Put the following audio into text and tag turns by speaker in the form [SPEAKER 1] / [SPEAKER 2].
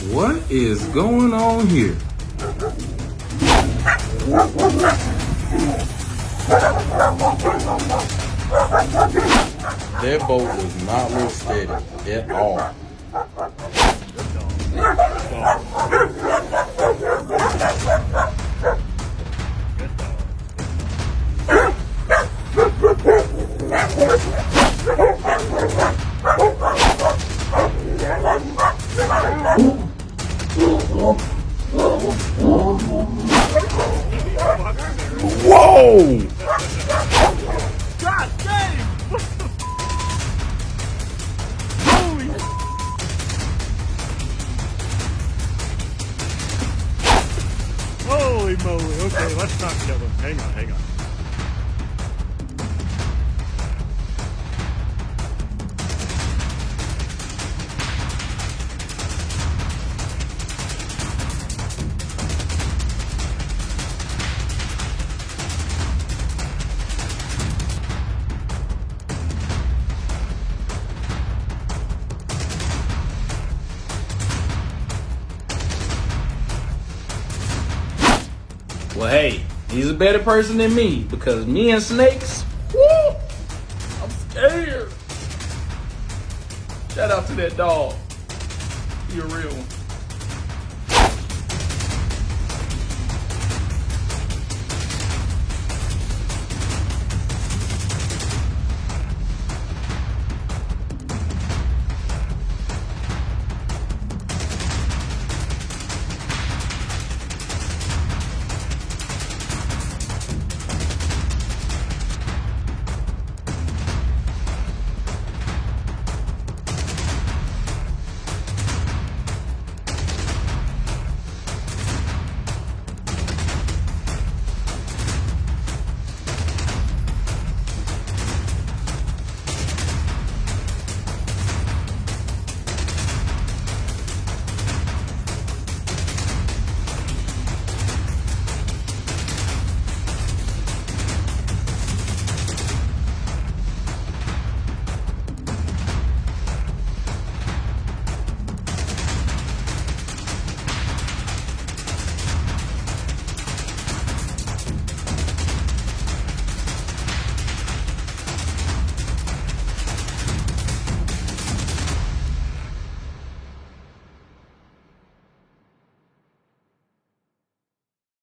[SPEAKER 1] What is going on here? That boat does not look steady at all. Whoa!
[SPEAKER 2] God dang! Holy! Holy moly! Okay, let's not kill him. Hang on, hang on.
[SPEAKER 1] Well, hey, he's a better person than me because me and snakes, woo, I'm scared. Shout out to that dog. You're a real one.